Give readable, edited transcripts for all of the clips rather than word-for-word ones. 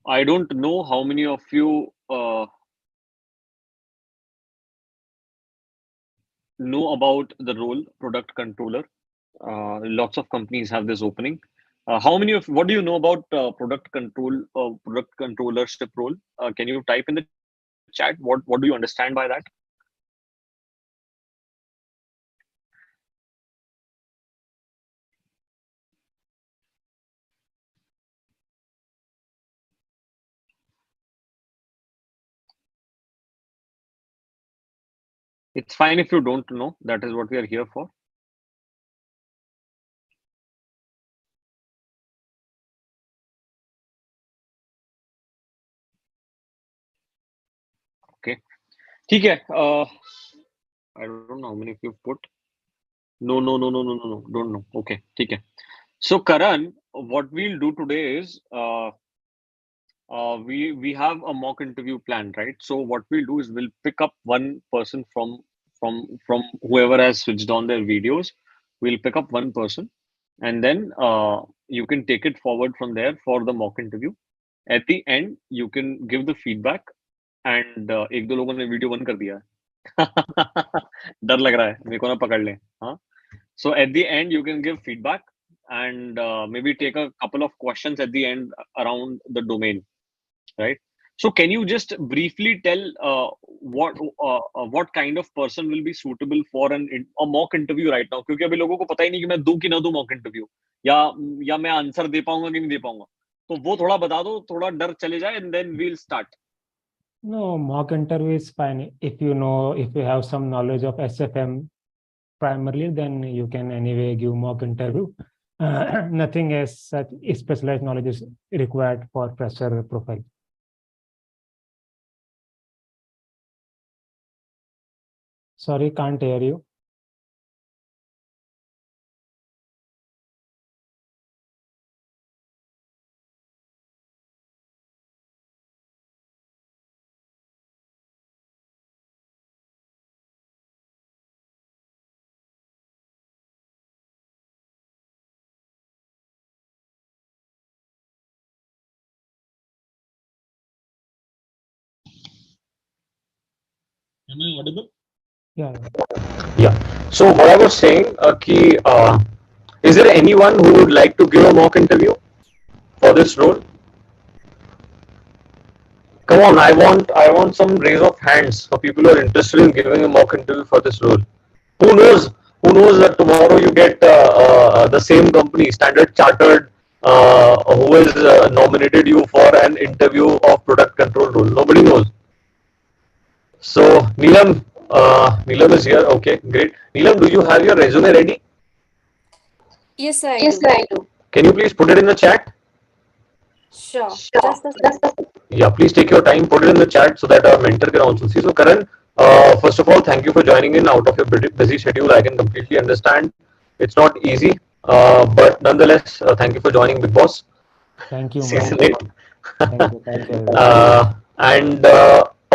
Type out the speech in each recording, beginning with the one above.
I don't know how many of you know about the role product controller. Lots of companies have this opening. How many of what do you know about product controllership role? Can you type in the chat? What do you understand by that? It's fine if you don't know. That is what we are here for. Okay. ठीक है. I don't know how many of you put. No, no, no, no, no, no, no. Don't know. Okay. ठीक है. So Karan, what we'll do today is we have a mock interview planned, right? So what we'll do is we'll pick up one person from whoever has switched on their videos. We'll pick up one person, and then you can take it forward from there for the mock interview. At the end, you can give the feedback. And एक दो लोगों ने video बंद कर दिया है. डर लग रहा है मेरे को ना पकड़ ले. हाँ. So at the end, you can give feedback and maybe take a couple of questions at the end around the domain, right? So can you just briefly tell what kind of person will be suitable for a mock interview right now? क्योंकि अभी लोगों को पता ही नहीं कि मैं दूं कि ना दूं mock interview या या मैं आंसर दे पाऊंगा कि नहीं दे पाऊंगा. तो वो थोड़ा बता दो, थोड़ा डर चले जाए, and then we'll start. No, mock interview is fine. If you have some knowledge of SFM primarily, then you can anyway give mock interview. Nothing as such specialized knowledge is required for fresher profile. Sorry, can't hear you. Am I audible? Yeah. Yeah. So what I was saying, is there anyone who would like to give a mock interview for this role? Come on, I want some raise of hands for people who are interested in giving a mock interview for this role. Who knows? Who knows that tomorrow you get the same company, Standard Chartered, who has nominated you for an interview of product control role? Nobody knows. So Neelam is here. Okay, great. Neelam, do you have your resume ready? Yes, I Yes, do. I do. Can you please put it in the chat? Sure. Sure. Just a Yeah, please take your time, put it in the chat so that our mentor can also see. So, Karan, first of all, thank you for joining in out of your busy schedule. I can completely understand. It's not easy, but nonetheless, thank you for joining Big Boss Thank you, Season man. 8. Thank you. Thank you, everyone. And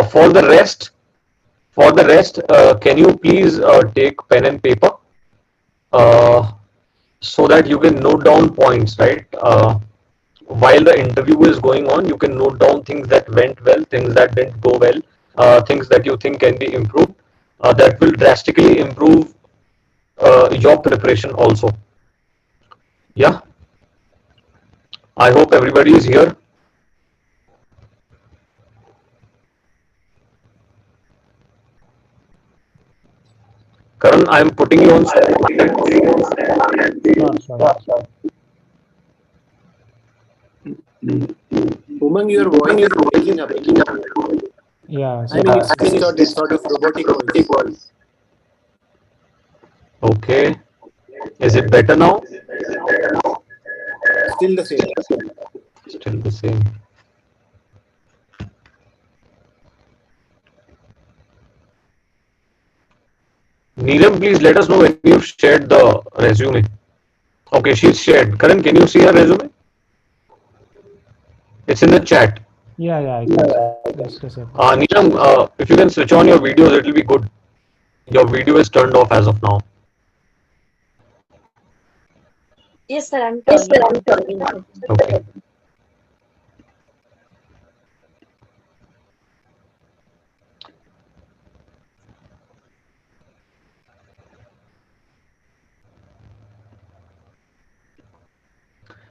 for the rest, can you please take pen and paper uh, so that you can note down points, right? While the interview is going on, you can note down things that went well, things that didn't go well, things that you think can be improved. That will drastically improve your preparation also. Yeah, I hope everybody is here. Karan, I am putting you on. Sure, sure. Umang, your voice is breaking up. Yeah. I mean, it's distorted, sort of robotic voice. Okay. Is it better now? Still the same. Still the same. Neelam, please let us know when you've shared the resume. Okay, she's shared. Karan, can you see her resume? It's in the chat. Yeah, I can. Just a second. Neelam, if you can switch on your videos, it will be good. Your video is turned off as of now. yes, sir. I'm turning. Okay.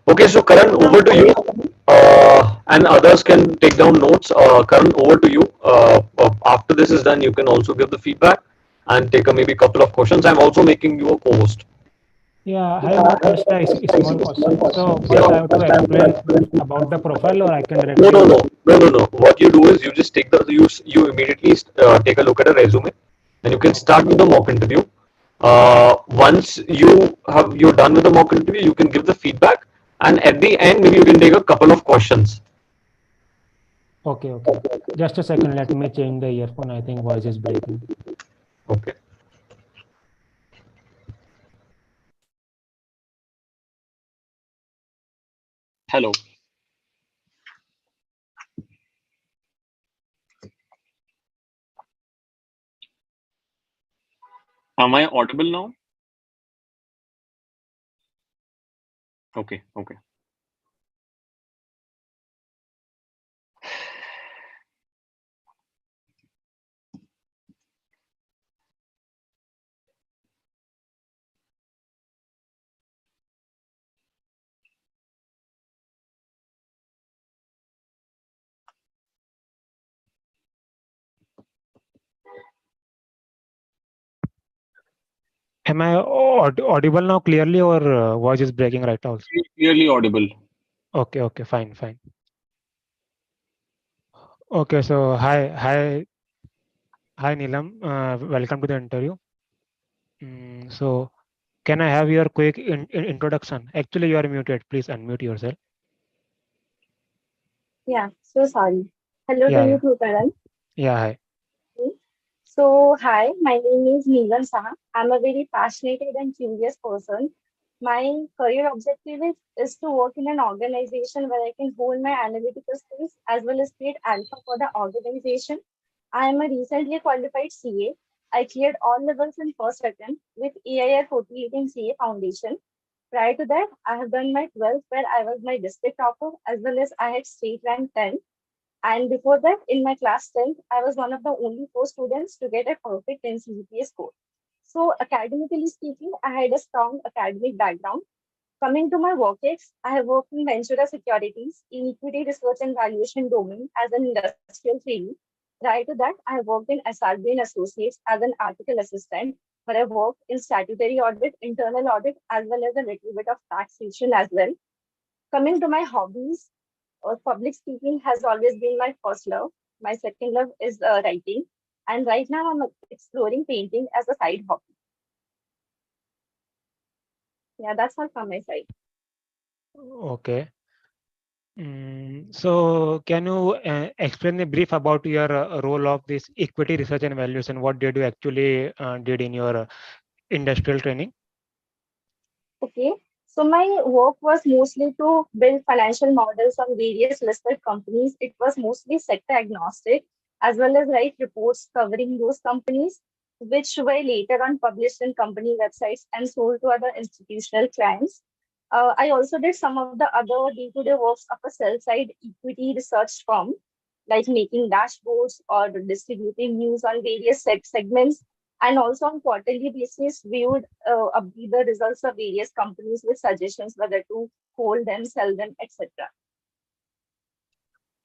Okay, so Karan, over to you. And others can take down notes. Karan, over to you. After this is done, you can also give the feedback and take a maybe couple of questions. I'm also making you a co-host. Yeah, I have just a small question. So first I have to explain about the profile, or I can No, no, directly. no, no, no, no. What you do is you just take the you immediately take a look at a resume, and you can Okay. start with the mock interview. Once you're done with the mock interview, you can give the feedback, and at the end, maybe you can take a couple of questions. Okay, okay. Just a second. Let me change the earphone. I think voice is breaking. Okay. Hello. Am I audible now? Okay, okay. Am I audible now clearly, or voice is breaking right now also? Clearly audible. Okay, okay, fine, fine. Okay, so hi Neelam. Welcome to the interview. So can I have your quick introduction? Actually, you are muted. Please unmute yourself. Yeah, so sorry. Hello to Yeah, you yeah, too, Karan. yeah. Hi. So, hi, my name is Neelam Saha. I'm a very passionate and curious person. My career objective is to work in an organization where I can hold my analytical skills as well as create alpha for the organization. I am a recently qualified CA. I cleared all levels in first attempt with AIR 48 in CA Foundation. Prior to that, I have done my 12th where I was my district topper as well as I had state rank 10. And before that, in my class 10th, I was one of the only four students to get a perfect 10 CGPA score. So, academically speaking, I had a strong academic background. Coming to my work ex, I have worked in Ventura Securities in equity research and valuation domain as an industrial trainee. Prior to that, I have worked in SRB and Associates as an article assistant, where I worked in statutory audit, internal audit, as well as a little bit of taxation as well. Coming to my hobbies, public speaking has always been my first love. My second love is writing. And right now I'm exploring painting as a side hobby. Yeah, that's all from my side. Okay. So can you explain a brief about your role of this equity research and valuation? What did you actually did in your industrial training? Okay. So my work was mostly to build financial models on various listed companies. It was mostly sector agnostic, as well as write reports covering those companies, which were later on published in company websites and sold to other institutional clients. I also did some of the other day-to-day works of a sell-side equity research firm, like making dashboards or distributing news on various segments, and also on quarterly basis we would update the results of various companies with suggestions whether to hold them, sell them, etc.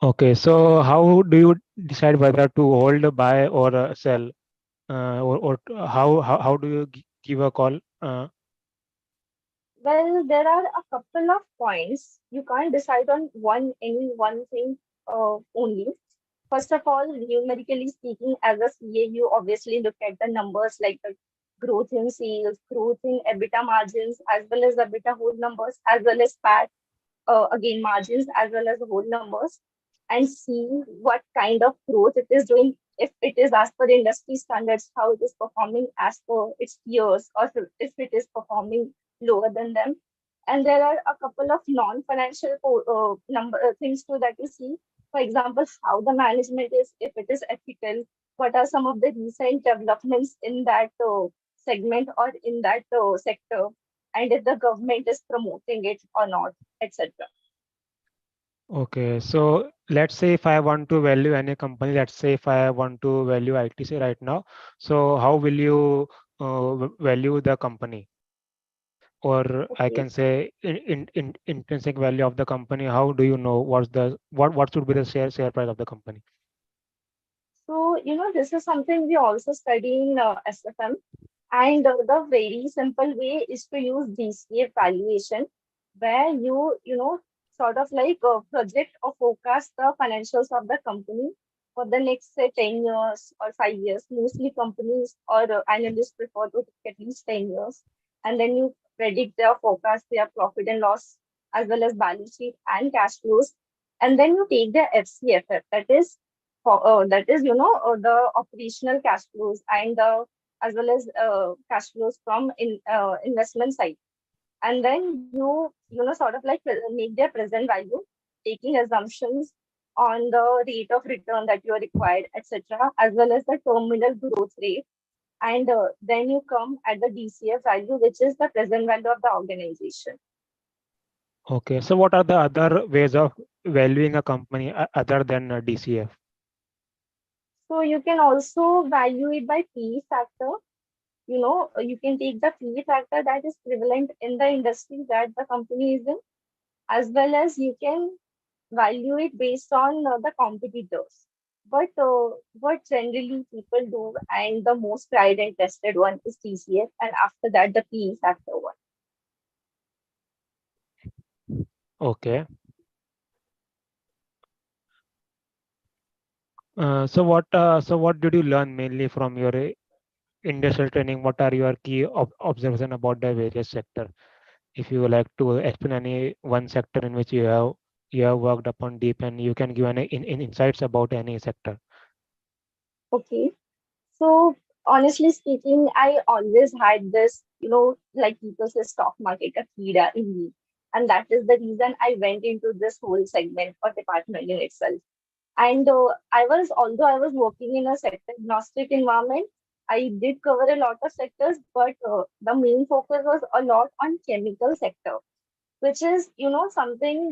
Okay, so how do you decide whether to hold, buy, or sell? Or how do you give a call? Well, there are a couple of points. You can't decide on any one thing only. First of all, numerically speaking, as a CA, you obviously look at the numbers like the growth in sales, growth in EBITDA margins, as well as EBITDA whole numbers, as well as PAT, again margins, as well as the whole numbers, and see what kind of growth it is doing. If it is as per industry standards, how it is performing as per its peers, or if it is performing lower than them. And there are a couple of non-financial number things too that you see. For example, how the management is, if it is ethical, what are some of the recent developments in that segment or in that sector, and if the government is promoting it or not, etc. Okay, so let's say if I want to value any company, let's say if I want to value ITC right now, so how will you value the company? or I Okay. can say intrinsic value of the company? How do you know what should be the share price of the company? So, this is something we also study in SFM. And the very simple way is to use DCF valuation, where sort of like project or forecast the financials of the company for the next, say, 10 years or 5 years. Mostly companies or analysts prefer to take at least 10 years. And then you predict their forecast, their profit and loss, as well as balance sheet and cash flows. And then you take their FCFF, the operational cash flows and the as well as cash flows from investment side. And then sort of like make their present value, taking assumptions on the rate of return that you are required, etc., as well as the terminal growth rate. And then you come at the DCF value, which is the present value of the organization. Okay, so what are the other ways of valuing a company other than DCF? So you can also value it by P factor. You can take the P factor that is prevalent in the industry that the company is in, as well as you can value it based on the competitors. But what generally people do, and the most tried and tested one is TCF, and after that, the PE factor one. Okay. So what did you learn mainly from your industrial training? What are your key observation about the various sector? If you would like to explain any one sector in which you have worked upon deep, and you can give any insights about any sector. Okay. So honestly speaking, I always had this, like people say, stock market a feeder in me. And that is the reason I went into this whole segment or department in itself. And although I was working in a sector agnostic environment, I did cover a lot of sectors, but the main focus was a lot on chemical sector, which is, something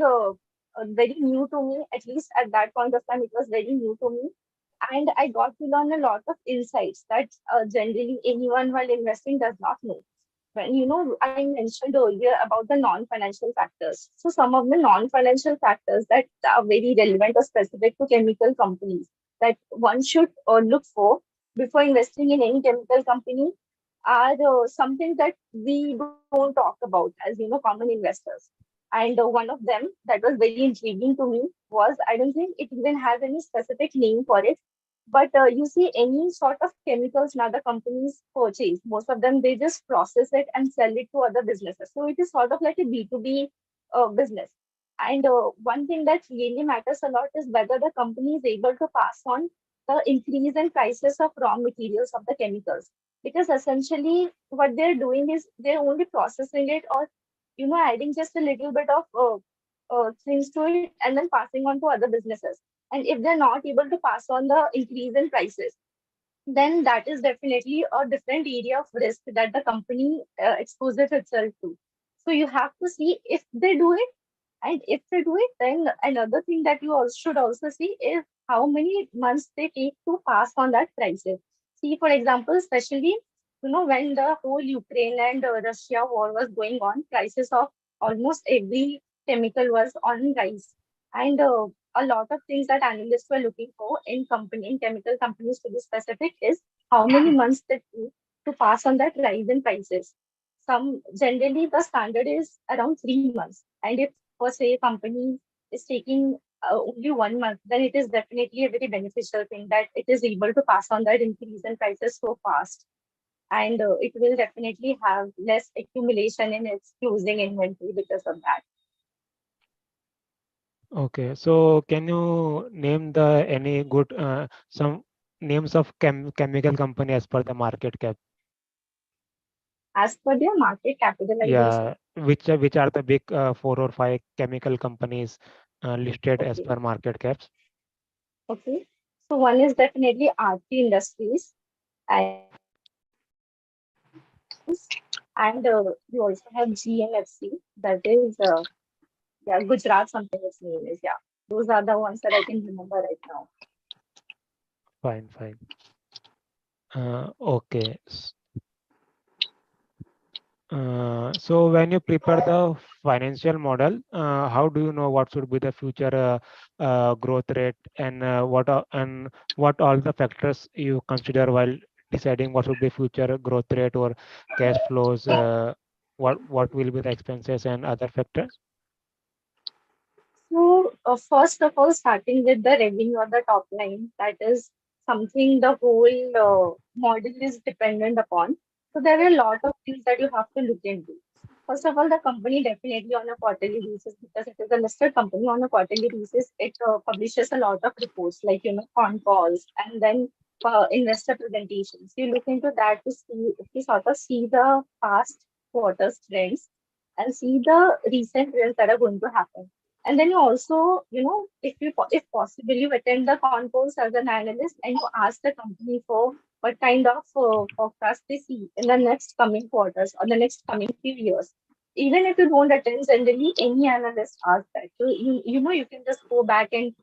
very new to me. At least at that point of time, it was very new to me. And I got to learn a lot of insights that generally anyone while investing does not know. When I mentioned earlier about the non-financial factors. So some of the non-financial factors that are very relevant or specific to chemical companies that one should look for before investing in any chemical company are something that we don't talk about as common investors. And one of them that was very intriguing to me was, I don't think it even has any specific name for it, but you see, any sort of chemicals now the companies purchase, most of them they just process it and sell it to other businesses. So it is sort of like a B2B business. And one thing that really matters a lot is whether the company is able to pass on the increase in prices of raw materials of the chemicals. Because essentially, what they're doing is they're only processing it, or adding just a little bit of things to it and then passing on to other businesses. And if they're not able to pass on the increase in prices, then that is definitely a different area of risk that the company exposes itself to. So you have to see if they do it, and if they do it, then another thing that you also should also see is how many months they take to pass on that prices. See, for example, especially when the whole Ukraine and Russia war was going on, prices of almost every chemical was on rise, and a lot of things that analysts were looking for in chemical companies to be specific is how many months they take to pass on that rise in prices. Some generally the standard is around 3 months, and if per se company is taking only 1 month, then it is definitely a very beneficial thing that it is able to pass on that increase in prices so fast, and it will definitely have less accumulation in its closing inventory because of that. Okay, so can you name the any good some names of chemical company as per the market cap? As per their market capitalization. Yeah, which are the big 4 or 5 chemical companies listed as Okay. per market caps? Okay. So one is definitely RT Industries, and you also have GMFC, that is yeah, Gujarat something its name is. Yeah. Those are the ones that I can remember right now. Fine, fine. Okay. So when you prepare the financial model, how do you know what should be the future growth rate, and what all the factors you consider while deciding what should be future growth rate or cash flows? What will be the expenses and other factors? So, first of all, starting with the revenue or the top line, that is something the whole model is dependent upon. So, there are a lot of things that you have to look into. First of all, the company definitely on a quarterly basis, because it is a listed company on a quarterly basis, it publishes a lot of reports like, con calls and then investor presentations. You look into that to sort of see the past quarters trends and see the recent trends that are going to happen. And then you also, if possible, you attend the con calls as an analyst and you ask the company for what kind of forecast they see in the next coming quarters or the next coming few years. Even if you don't attend, generally any analyst asks that. So you can just go back and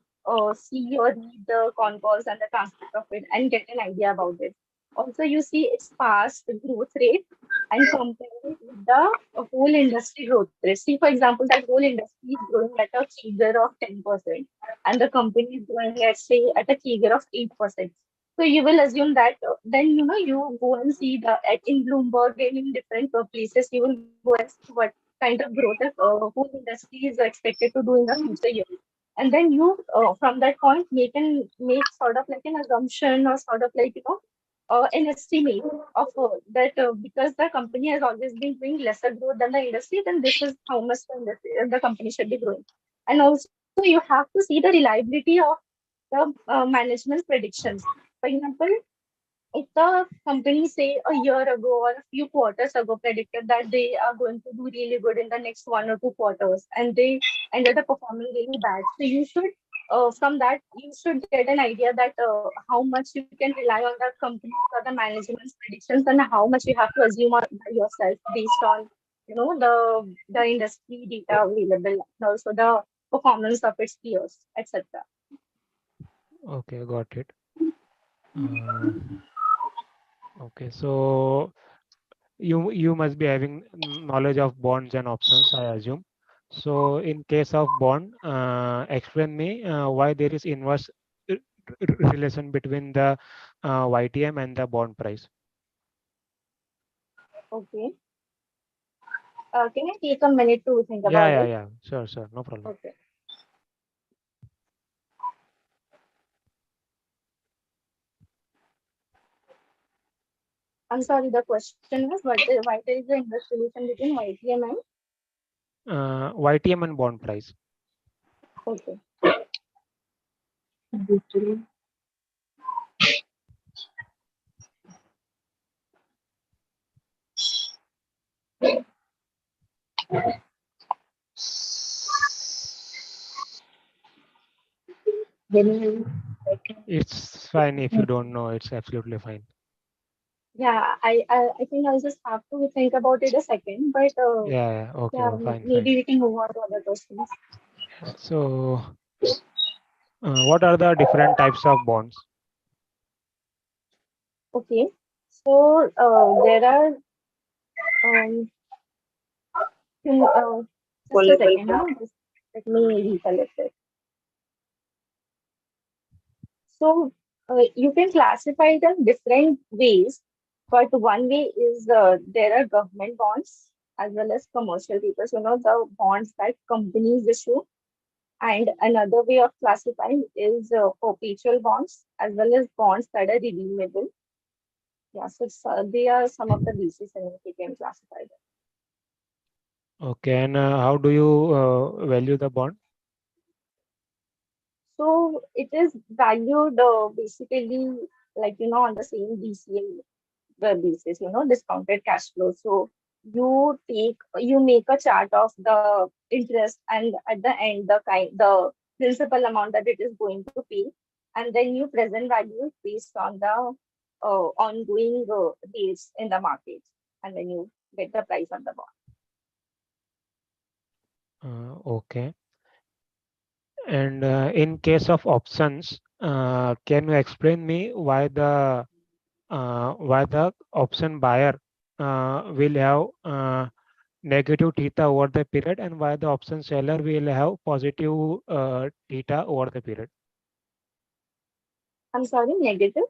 see or read the con calls and the transcript of it and get an idea about it. Also, you see its past growth rate and compare it with the whole industry growth rate. See, for example, that whole industry is growing at a CAGR of 10%, and the company is growing, let's say, at a CAGR of 8%. So you will assume that then you go and see the in Bloomberg and in different places, you will go and see what kind of growth whole industry is expected to do in the future years. And then you from that point make sort of like an assumption or sort of like an estimate of that because the company has always been doing lesser growth than the industry, then this is how much the company should be growing. And also you have to see the reliability of the management predictions. For example, if the company say a year ago or a few quarters ago predicted that they are going to do really good in the next 1 or 2 quarters and they ended up performing really bad, so you should from that you should get an idea that how much you can rely on the company or the management's predictions and how much you have to assume on by yourself based on the industry data available and also the performance of its peers, etc. Okay, got it. Uh, okay, so you must be having knowledge of bonds and options, I assume. So in case of bond, explain me why there is inverse r- relation between the YTM and the bond price. Okay. Can I take a minute to think Yeah, about yeah, it? yeah. Sure, sure. No problem. Okay. I'm sorry, the question was why there is an inverse relation between YTM and YTM and bond price. okay. It's fine if you don't know. It's absolutely fine. Yeah, I think I'll just have to think about it a second, but Yeah, yeah. Okay, yeah, fine, fine. maybe we can move on to other questions. So, what are the different types of bonds? Okay, so there are um just a second, just let me recollect it. So you can classify it in different ways, but one way is there are government bonds as well as commercial papers. The bonds that companies issue, and another way of classifying is perpetual bonds as well as bonds that are redeemable. Yeah, so they are some of the bases in which we can classify them. Okay, and how do you value the bond? So it is valued basically like on the same DCA basis, discounted cash flow. So you make a chart of the interest and at the end the principal amount that it is going to pay, and then you present value it based on the ongoing rates in the market, and then you get the price on the bond. Okay. And in case of options, can you explain me why the option buyer will have negative theta over the period, and why the option seller will have positive theta over the period? I'm sorry, negative.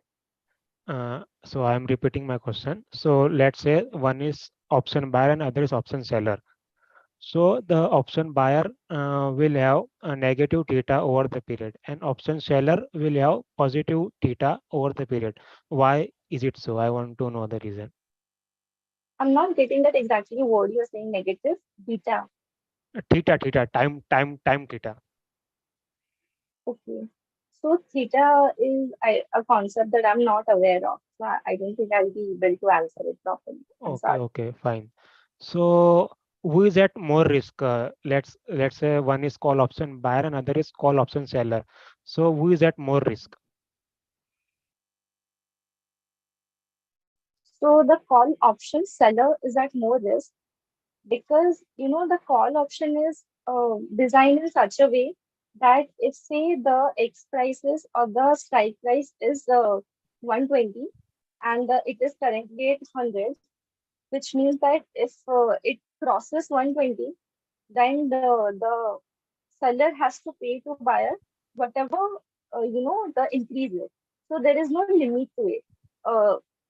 So I am repeating my question. So let's say one is option buyer and other is option seller. So the option buyer will have a negative theta over the period, and option seller will have positive theta over the period. Why is it so? I want to know the reason. I'm not getting that exactly what you're saying, negative. Beta. Theta, time theta. Okay. So theta is a concept that I'm not aware of. So I don't think I'll be able to answer it properly. I'm Okay, sorry. okay, fine. So who is at more risk? Let's say one is call option buyer and other is call option seller. So who is at more risk? So the call option seller is at more risk because the call option is designed in such a way that if say the X prices or the strike price is 120 and it is currently at 100, which means that if it crosses 120, then the seller has to pay to buyer whatever the increase is. So there is no limit to it.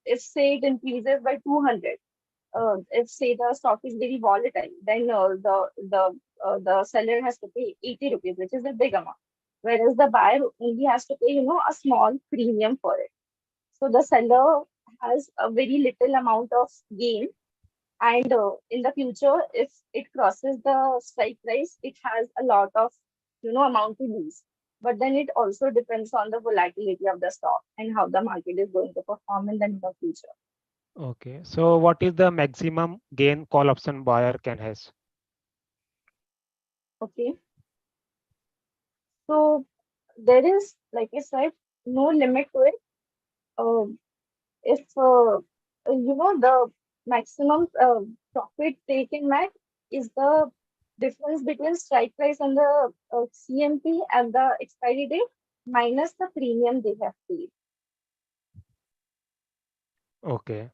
If say it increases by 200, if say the stock is very volatile, then the seller has to pay 80 rupees, which is a big amount, whereas the buyer only has to pay a small premium for it. So the seller has a very little amount of gain, and in the future, if it crosses the strike price, it has a lot of amount to lose. But then it also depends on the volatility of the stock and how the market is going to perform in the near future. Okay. So what is the maximum gain call option buyer can has? Okay. So there is, like I said, no limit to it. If the maximum profit they can make is the difference between strike price and the CMP and the expiry date minus the premium they have paid. Okay.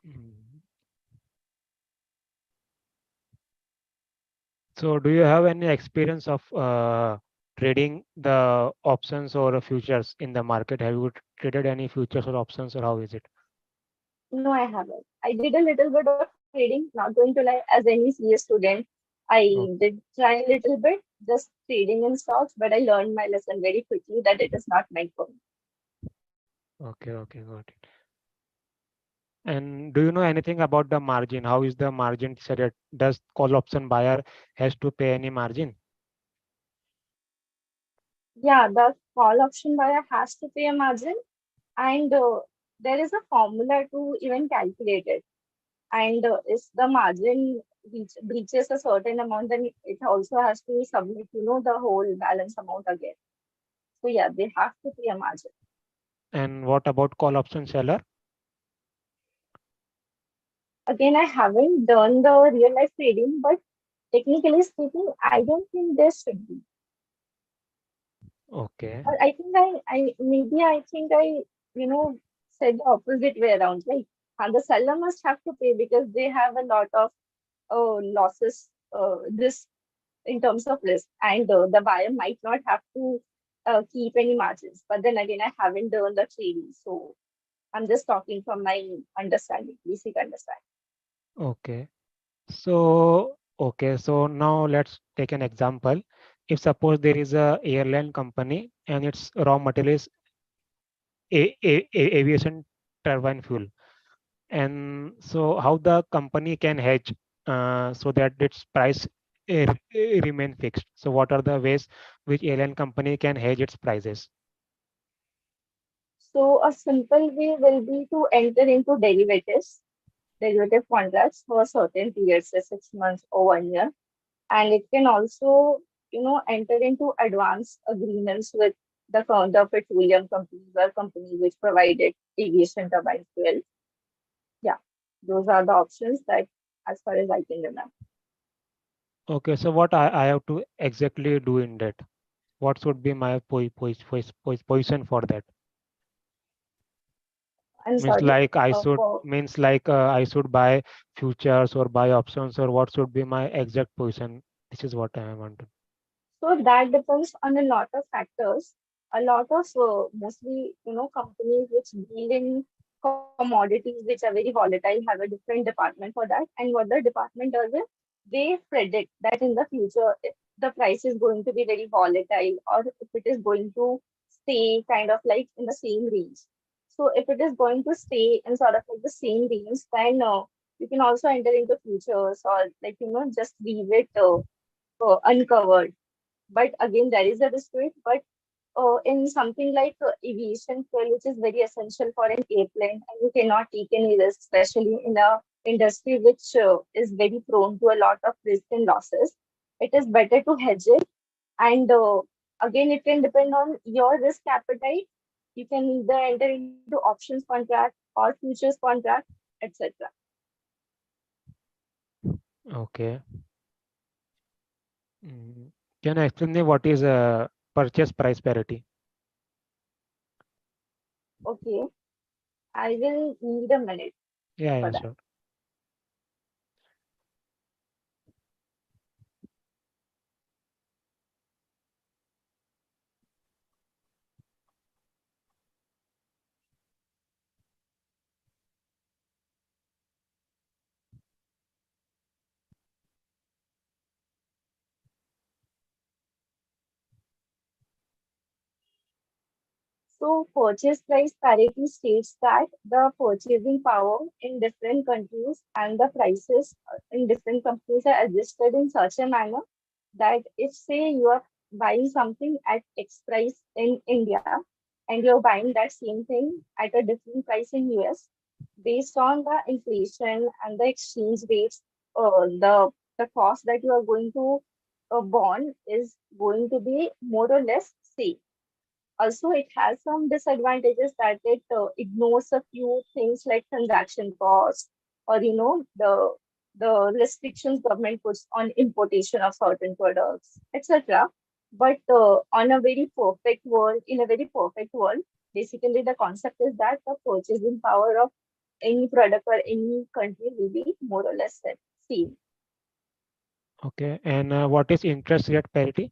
Mm. So do you have any experience of trading the options or futures in the market? Have you traded any futures or options, or how is it? No, I haven't. I did a little bit of trading, not going to lie, as any CS student. I Oh, did try a little bit, just trading in stocks, but I learned my lesson very quickly that it is not meant for me. okay, okay, got it. And do you know anything about the margin? How is the margin decided? Does call option buyer has to pay any margin? Yeah, the call option buyer has to pay a margin, and there is a formula to even calculate it. And if the margin breaches a certain amount, then it also has to submit the whole balance amount again. So yeah, they have to pay a margin. And what about call option seller? Again, I haven't done the real life trading, but technically speaking, I don't think there should be. Okay. Or I think I said the opposite way around. Like, and the seller must have to pay because they have a lot of losses, this in terms of risk, and the buyer might not have to keep any margins. But then again, I haven't done the trading, so I'm just talking from my understanding, basic understanding. Okay. So now let's take an example. If suppose there is a airline company and its raw material is aviation turbine fuel, and so how the company can hedge so that its price remain fixed. So what are the ways which airline company can hedge its prices? So a simple way will be to enter into derivative contracts for a certain period, say 6 months or 1 year. And it can also, enter into advanced agreements with the petroleum companies or companies which provided aviation turbine fuel. Yeah, those are the options that, as far as I can remember. Okay, so what I have to exactly do in that? What should be my position for that? I'm Means sorry. like I should For means like I should buy futures or buy options, or what should be my exact position? This is what I want to. So that depends on a lot of factors. A lot of mostly, companies which deal in commodities which are very volatile have a different department for that. And what the department does is they predict that in the future if the price is going to be very volatile or if it is going to stay kind of like in the same range. So if it is going to stay in sort of like the same range, then you can also enter into futures or like just leave it uncovered, but again there is a risk to it. But in something like aviation fuel, which is very essential for an airplane, and you cannot take any risk, especially in a industry which is very prone to a lot of risk and losses, it is better to hedge it. And again, it can depend on your risk appetite. You can either enter into options contract or futures contract, etc. Okay. Mm. Can I explain me what is purchase price parity? Okay, I will need a minute Yeah, for yeah, that. sure. So, purchase price parity states that the purchasing power in different countries and the prices in different companies are adjusted in such a manner that if, say, you are buying something at X price in India and you're buying that same thing at a different price in US, based on the inflation and the exchange rates, the cost that you are going to bond is going to be more or less same. Also, it has some disadvantages that it ignores a few things like transaction costs or the restrictions government puts on importation of certain products, etc. But on a very perfect world, in a very perfect world, basically the concept is that the purchasing power of any product or any country will be more or less set, same. Okay. And what is interest rate parity?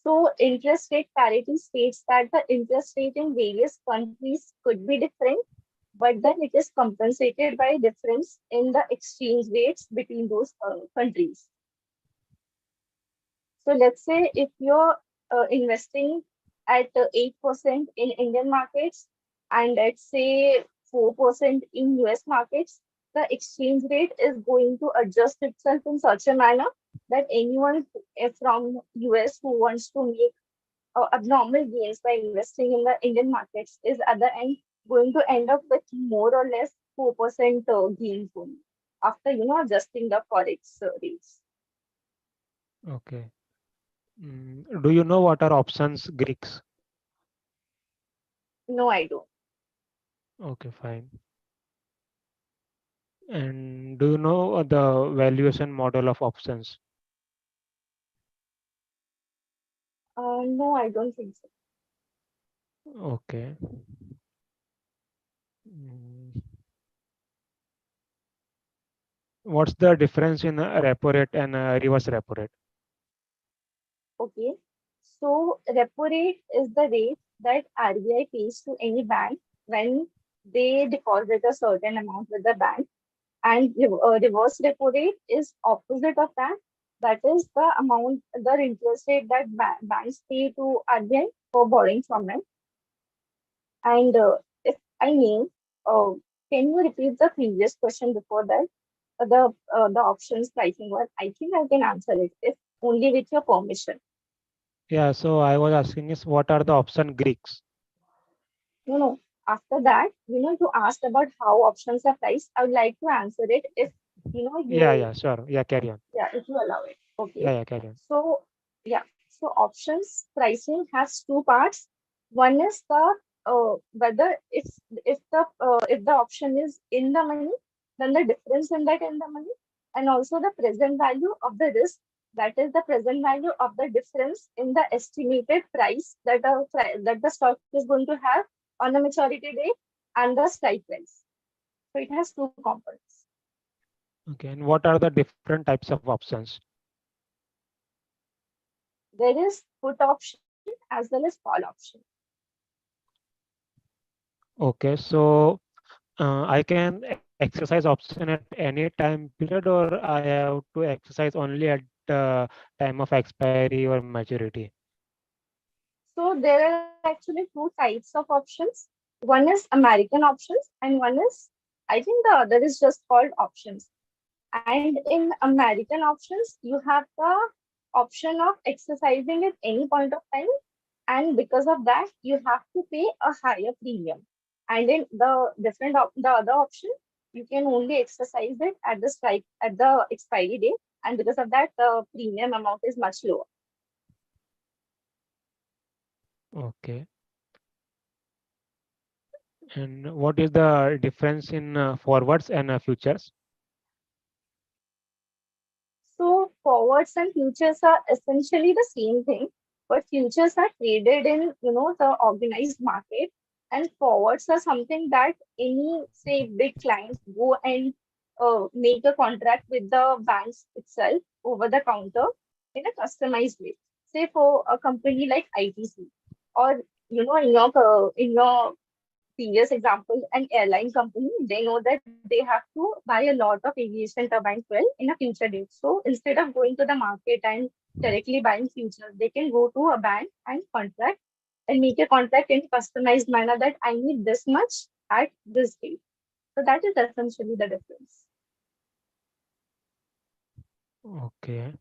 So interest rate parity states that the interest rate in various countries could be different, but then it is compensated by difference in the exchange rates between those countries. So let's say if you're investing at 8% in Indian markets and let's say 4% in US markets, the exchange rate is going to adjust itself in such a manner that anyone from US who wants to make abnormal gains by investing in the Indian markets is at the end going to end up with more or less 4% gains only after adjusting the forex rates. Okay. Do you know what are options Greeks? No, I don't. Okay, fine. And do you know the valuation model of options? No, I don't think so. Okay. Mm, What's the difference in a repo rate and a reverse repo rate? Okay. So repo rate is the rate that RBI pays to any bank when they deposit a certain amount with the bank. And reverse repo rate is opposite of that. That is the amount, the interest rate that banks pay to RBI for borrowing from them. And if I may, uh, can you repeat the previous question before that? The options pricing one. I think I can answer it if only with your permission. Yeah, so I was asking is what are the option Greeks? No, no. After that, you asked about how options are priced. I would like to answer it if Yeah, you yeah, sure. Yeah, carry on. yeah, if you allow it. Okay. Yeah, yeah, carry on. So, yeah, so options pricing has two parts. One is the whether if the option is in the money, then the difference in that in the money, and also the present value of the risk. That is the present value of the difference in the estimated price that that the stock is going to have on the maturity date and the strike price. So it has two components. Okay. And what are the different types of options? There is put option as well as call option. Okay. So I can exercise option at any time period, or I have to exercise only at the time of expiry or maturity? So there are actually two types of options. One is American options and one is, I think the other is just called options. And in American options, you have the option of exercising at any point of time. And because of that, you have to pay a higher premium. And in the other option, you can only exercise it at the expiry date. And because of that, the premium amount is much lower. Okay. And what is the difference in forwards and futures? So forwards and futures are essentially the same thing, but futures are traded in, the organized market, and forwards are something that any, say, big clients go and make a contract with the banks itself over the counter in a customized way. Say for a company like ITC, or in your previous example, an airline company, they know that they have to buy a lot of aviation turbine fuel in a future date. So instead of going to the market and directly buying futures, they can go to a bank and contract and make a contract in customized manner that I need this much at this date. So that is essentially the difference. Okay.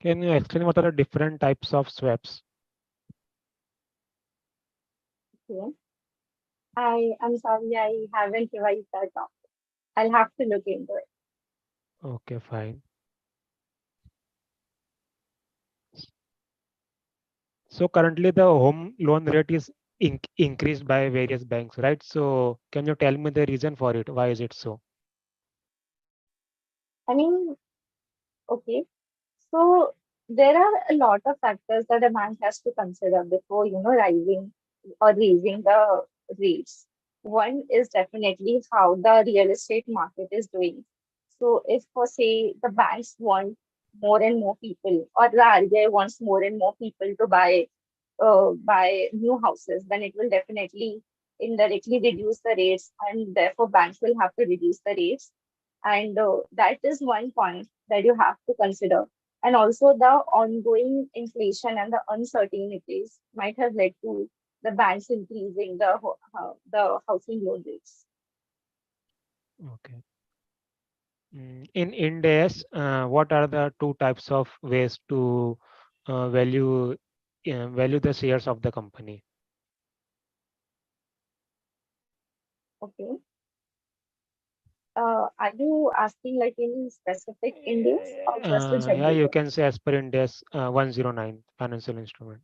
Can you explain what are the different types of swaps? Okay. I'm sorry, I haven't revised that down. I'll have to look into it. Okay, fine. So currently the home loan rate is increased by various banks, right? So can you tell me the reason for it? Why is it so? I mean, okay. So there are a lot of factors that a bank has to consider before, rising or raising the rates. One is definitely how the real estate market is doing. So if for say the banks want more and more people, or the RBI wants more and more people to buy new houses, then it will definitely indirectly reduce the rates, and therefore banks will have to reduce the rates. And that is one point that you have to consider. And also the ongoing inflation and the uncertainties might have led to the banks increasing the housing loan rates. Okay. In Indies, what are the two types of ways to value the shares of the company? Okay. Are you asking like any specific Indians or just a Yeah, general you one? can say as per Indies 109 financial instrument.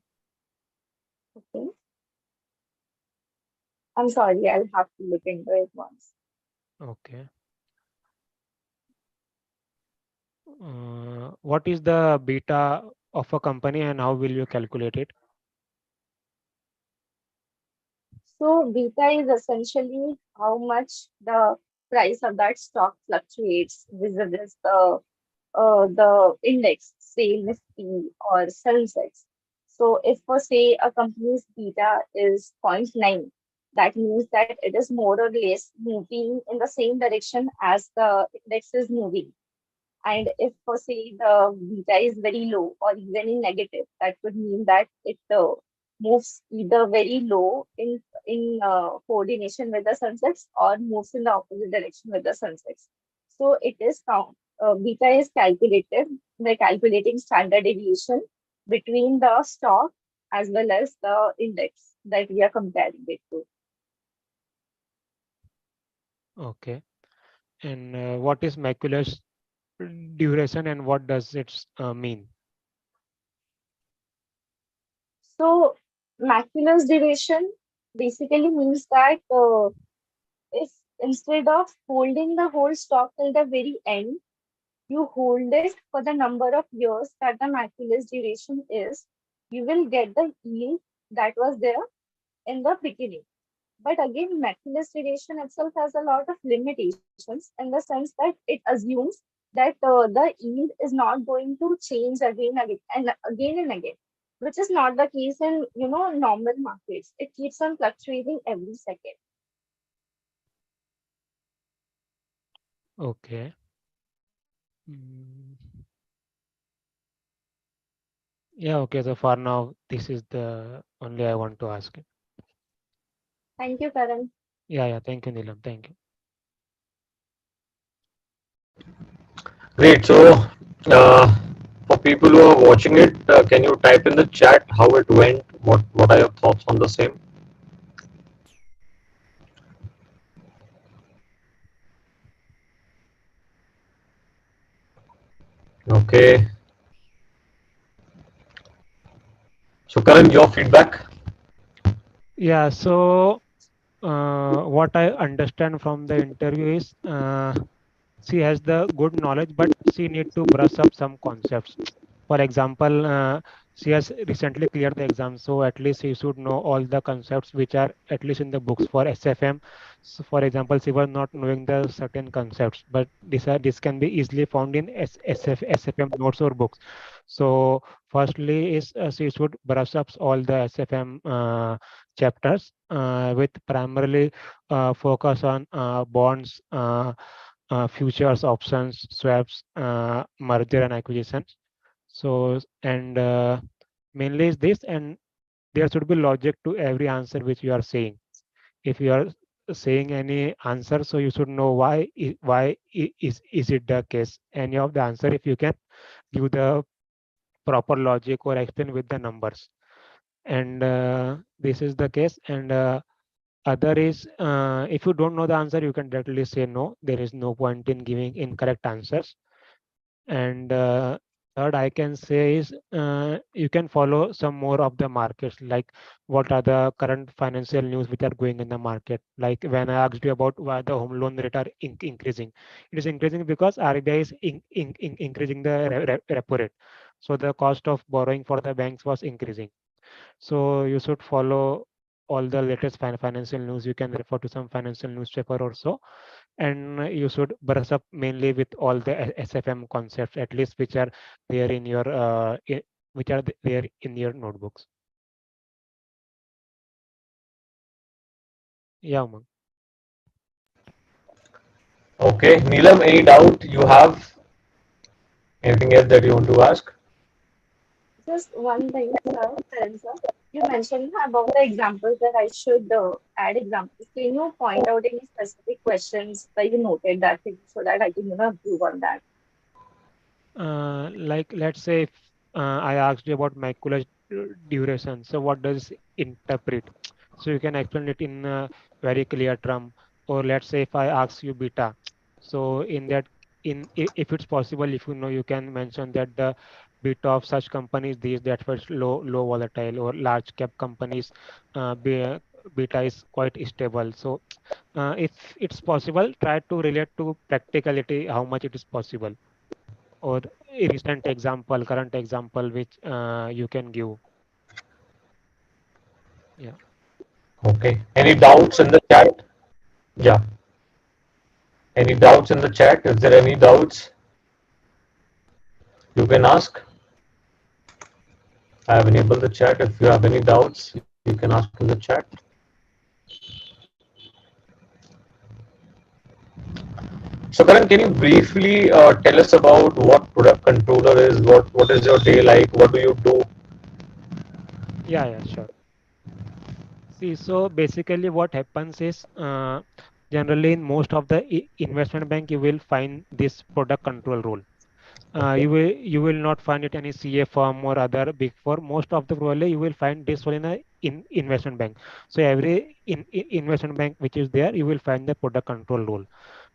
Okay. I'm sorry, I'll have to look into it once. Okay. What is the beta of a company and how will you calculate it? So beta is essentially how much the price of that stock fluctuates vis-a-vis the index, say Nifty or Sensex. So if for say a company's beta is zero point 0.9, that means that it is more or less moving in the same direction as the index is moving. And if for say the beta is very low or even in negative, that would mean that it moves either very low in coordination with the sunsets or moves in the opposite direction with the sunsets. So it is beta is calculated by calculating standard deviation between the stock as well as the index that we are comparing it to. Okay. And what is macular duration and what does it mean? So macular duration basically means that if instead of holding the whole stock till the very end, you hold it for the number of years that the maculus duration is, you will get the yield that was there in the beginning. But again, maculus duration itself has a lot of limitations in the sense that it assumes that the yield is not going to change again and again, which is not the case in normal markets. It keeps on fluctuating every second. Okay. Mm, yeah, okay. So for now, this is the only I want to ask. Thank you, Karan. Yeah, thank you, Neelam. Thank you. Great. So, uh, for people who are watching it, can you type in the chat how it went? What are your thoughts on the same? Okay. So, Karan, your feedback. Yeah, so what I understand from the interview is she has the good knowledge, but she need to brush up some concepts. For example, she has recently cleared the exam, so at least she should know all the concepts which are at least in the books for SFM. So for example, she was not knowing the certain concepts, but this can be easily found in SFM notes or books. So firstly is she should brush up all the SFM chapters with primarily focus on bonds, futures, options, swaps, merger and acquisitions. So, and mainly is this, and there should be logic to every answer which you are saying. If you are saying any answer, so you should know why is it the case. Any of the answer, if you can give the proper logic or explain with the numbers, and this is the case. And other is if you don't know the answer, you can directly say no. There is no point in giving incorrect answers. And third, I can say is you can follow some more of the markets, like what are the current financial news which are going in the market. Like when I asked you about why the home loan rate are increasing, it is increasing because RBI is increasing the repo rate. So the cost of borrowing for the banks was increasing. So you should follow all the latest financial news. You can refer to some financial newspaper also, and you should brush up mainly with all the SFM concepts, at least which are there in your which are there in your notebooks. Yeah, Umang. Okay. Neelam, any doubt you have? Anything else that you want to ask? Just one thing, sir, Karan sir. You mentioned about the examples that I should add examples. Can you point out any specific questions where you noted that thing so that I can improve on that? Like let's say if I asked you about macular duration, so what does it interpret? So you can explain it in a very clear term. Or let's say if I ask you beta, so in that, if it's possible, if you know, you can mention that the beta of such companies these that was low volatile, or large cap companies beta is quite stable. So if it's possible, try to relate to practicality how much it is possible, or a recent example, current example, which you can give. Yeah. Okay. Any doubts in the chat? Yeah. Any doubts in the chat? Is there any doubts you can ask? I have enabled the chat. If you have any doubts, you can ask in the chat. So, Karan, can you briefly tell us about what product controller is? What is your day like? What do you do? Yeah, sure. See, so basically what happens is generally in most of the investment bank, you will find this product control role. Okay. You will not find it any CA firm or other big four. Most of the role you will find this one in a investment bank. So every investment bank which is there, you will find the product control role.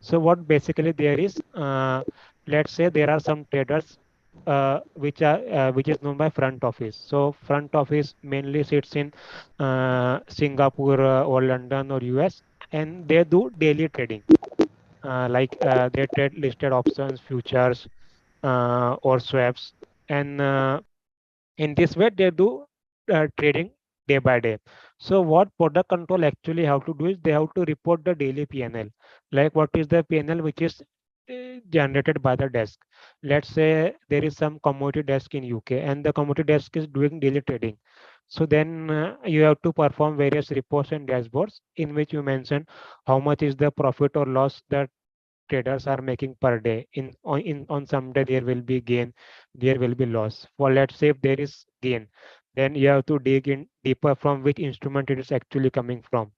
So what basically there is, let's say there are some traders which is known by front office. So front office mainly sits in Singapore or London or US, and they do daily trading. Like they trade listed options, futures, or swaps, and in this way they do trading day by day. So what product control actually have to do is they have to report the daily PNL, like what is the PNL which is generated by the desk. Let's say there is some commodity desk in UK and the commodity desk is doing daily trading. So then you have to perform various reports and dashboards in which you mention how much is the profit or loss that traders are making per day. On some day there will be gain, there will be loss. For let's say if there is gain, then you have to dig in deeper from which instrument it is actually coming from.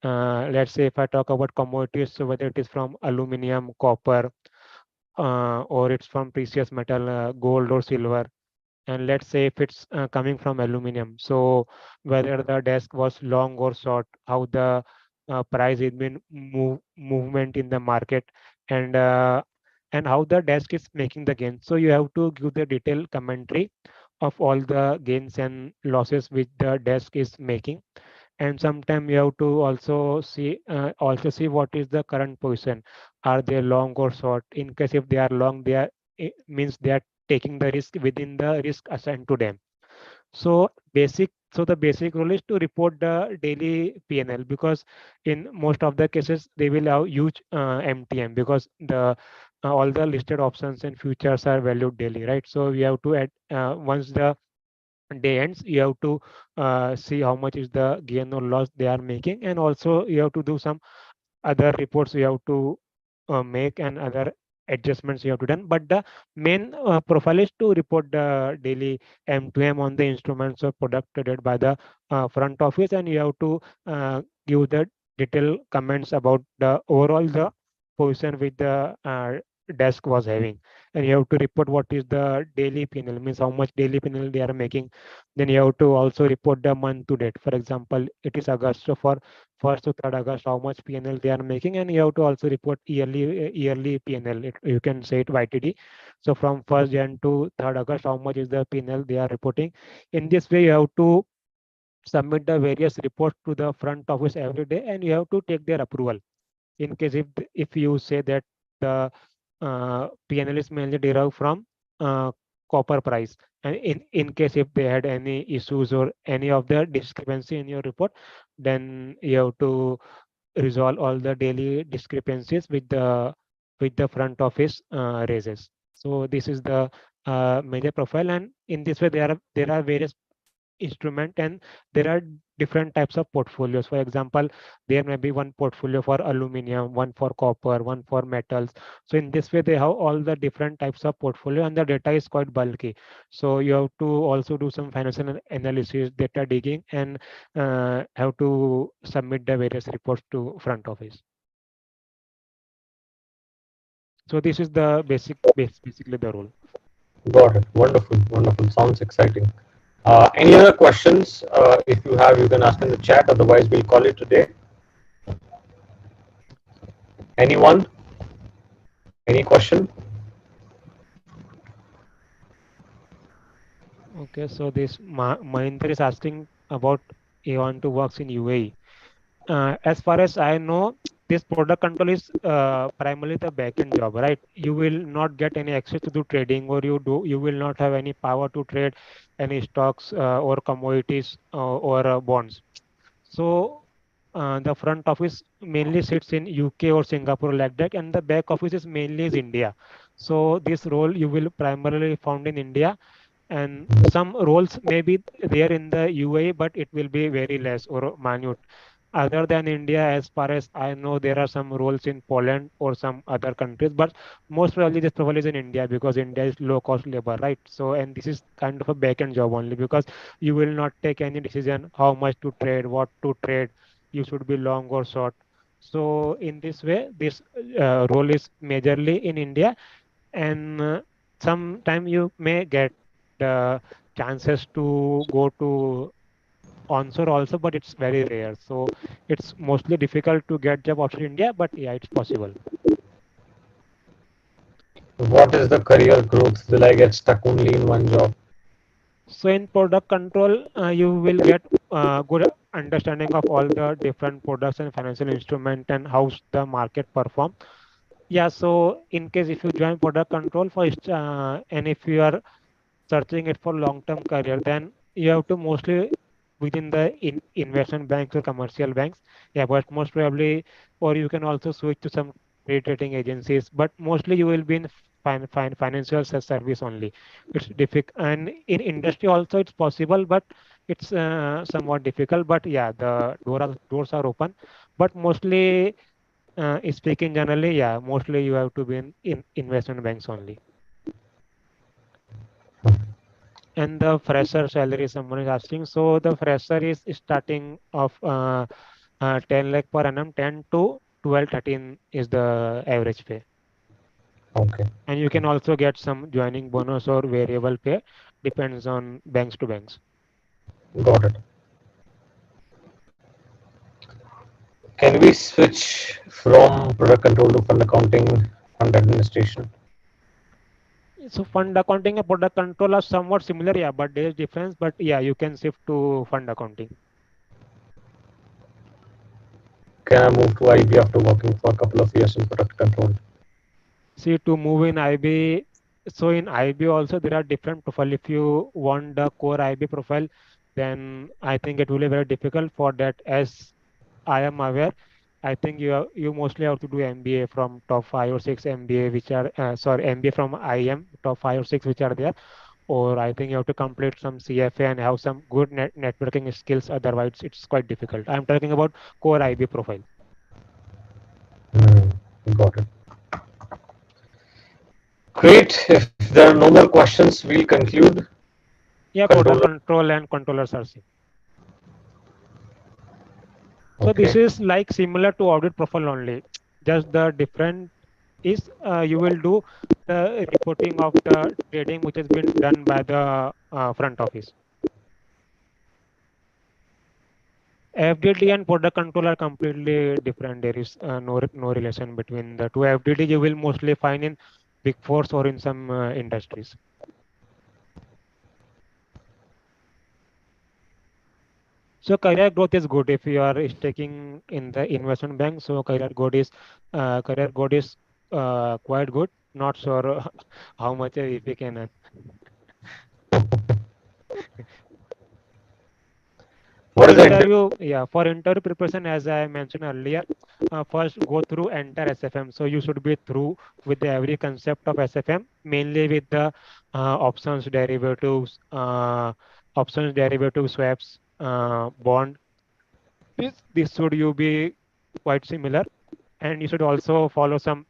Let's say if I talk about commodities, so whether it is from aluminum, copper, or it's from precious metal, gold or silver. And let's say if it's coming from aluminum, so whether the desk was long or short, how the price has been movement in the market, and how the desk is making the gain. So you have to give the detailed commentary of all the gains and losses which the desk is making. And sometime you have to also see what is the current position. Are they long or short? In case if they are long, they are, it means they are taking the risk within the risk assigned to them. So the basic rule is to report the daily PNL, because in most of the cases they will have huge MTM, because the all the listed options and futures are valued daily, right? So we have to add once the day ends, you have to see how much is the gain or loss they are making, and also you have to do some other reports you have to make, and other adjustments you have to done. But the main profile is to report the daily M2M on the instruments or product traded by the front office, and you have to give the detailed comments about the overall the position with the desk was having. And you have to report what is the daily PNL, means how much daily PNL they are making. Then you have to also report the month to date. For example, it is August, so for 1st to 3rd August, how much PNL they are making, and you have to also report yearly PNL. You can say it YTD. So from 1st Jan to 3rd August, how much is the PNL they are reporting. In this way, you have to submit the various reports to the front office every day, and you have to take their approval. In case if you say that the PNL is mainly derived from uh, copper price, and in case if they had any issues or any of the discrepancy in your report, then you have to resolve all the daily discrepancies with the front office raises. So this is the major profile, and in this way there are various instrument, and there are different types of portfolios. For example, there may be one portfolio for aluminum, one for copper, one for metals. So in this way they have all the different types of portfolio, and the data is quite bulky. So you have to also do some financial analysis, data digging, and have to submit the various reports to front office. So this is the basically the role. Got it. Wonderful. Wonderful. Sounds exciting. Any other questions? If you have, you can ask in the chat. Otherwise, we'll call it a day. Anyone? Any question? Okay, so this Mahinder is asking about he want to works in UAE. As far as I know, this product control is primarily the backend job, right? You will not get any access to do trading, or you will not have any power to trade any stocks or commodities or bonds. So the front office mainly sits in UK or Singapore like that, and the back office is mainly is India. So this role you will primarily found in India, and some roles may be there in the UAE, but it will be very less or minute. Other than India, as far as I know, there are some roles in Poland or some other countries, but most probably this profile is in India, because India is low cost labor, right? So, and this is kind of a back end job only, because you will not take any decision how much to trade, what to trade, you should be long or short. So, in this way, this role is majorly in India, and sometime you may get the chances to go to onshore also, but it's very rare. So it's mostly difficult to get job outside India, but yeah, it's possible. What is the career growth? Will I get stuck only in one job? So in product control, you will get good understanding of all the different products and financial instrument and how the market perform. Yeah, so in case if you join product control first, and if you are searching it for long-term career, then you have to mostly within the investment banks or commercial banks. Yeah, but most probably, or you can also switch to some credit rating agencies. But mostly you will be in financial service only. It's difficult, and in industry also it's possible, but it's somewhat difficult. But yeah, the doors are open. But mostly, speaking generally, yeah, mostly you have to be in investment banks only. And the fresher salary, someone is asking. So the fresher is starting of 10 lakh per annum, 10 to 12, 13 is the average pay. Okay, And you can also get some joining bonus or variable pay, depends on banks to banks. got it. Can we switch from product control to fund accounting, fund administration? So fund accounting and product control are somewhat similar, yeah, but there is difference. But yeah, you can shift to fund accounting. Can I move to IB after working for a couple of years in product control? See, to move in IB, so in IB also there are different profile. If you want the core IB profile, then I think it will be very difficult for that. As I am aware, I think you mostly have to do MBA from top 5 or 6 MBA which are sorry, MBA from IM top 5 or 6 which are there, or I think you have to complete some CFA and have some good networking skills. Otherwise, it's quite difficult. I'm talking about core IB profile. Hmm, got it. Great. If there are no more questions, we'll conclude. Yeah, product Controller. control and controller searching. So this Okay. is like similar to audit profile only. Just the different is you will do the reporting of the trading which has been done by the front office. FDD and product control are completely different. There is no relation between the two. FDD you will mostly find in big fours or in some industries. So career growth is good if you are taking in the investment bank. So career growth is quite good. Not sure how much if we can. For What is the interview? interview, yeah, for interview preparation, as I mentioned earlier, first go through entire SFM. So you should be through with the every concept of SFM, mainly with the options, derivative swaps, bond. This should you be quite similar, and you should also follow some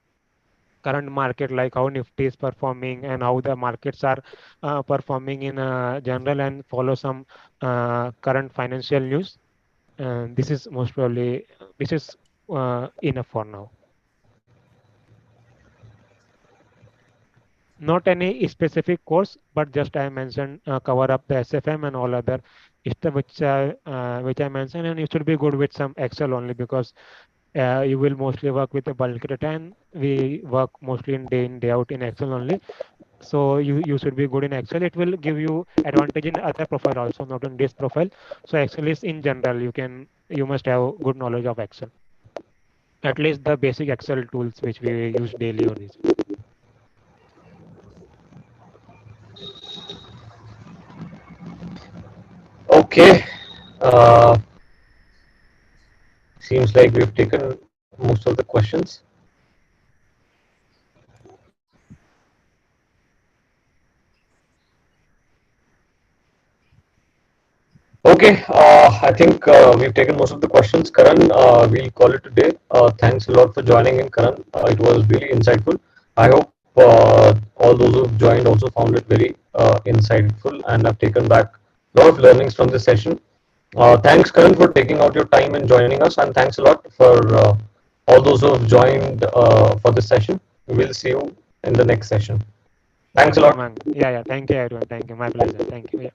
current market like how Nifty is performing and how the markets are performing in general, and follow some current financial news. And this is most probably this is enough for now. Not any specific course, but just I mentioned cover up the SFM and all other stuff which I mentioned, and you should be good with some Excel only because you will mostly work with the bulk data, and we work mostly in day out in Excel only. So you should be good in Excel. It will give you advantage in other profile also, not in this profile. So Excel is in general, you must have good knowledge of Excel, at least the basic Excel tools which we use daily or this. Okay. Uh, Seems like we've taken most of the questions. Okay, I think we've taken most of the questions. Karan, we'll call it today. Thanks a lot for joining in, Karan. It was really insightful. I hope all those who've joined also found it very insightful and have taken back a lot of learnings from this session. Thanks, Karan, for taking out your time and joining us, and thanks a lot for all those who have joined for this session. We'll see you in the next session. Yeah, Thanks a sure, lot. man. Yeah, yeah. Thank you, everyone. Thank you. My pleasure. Thank you. Yeah.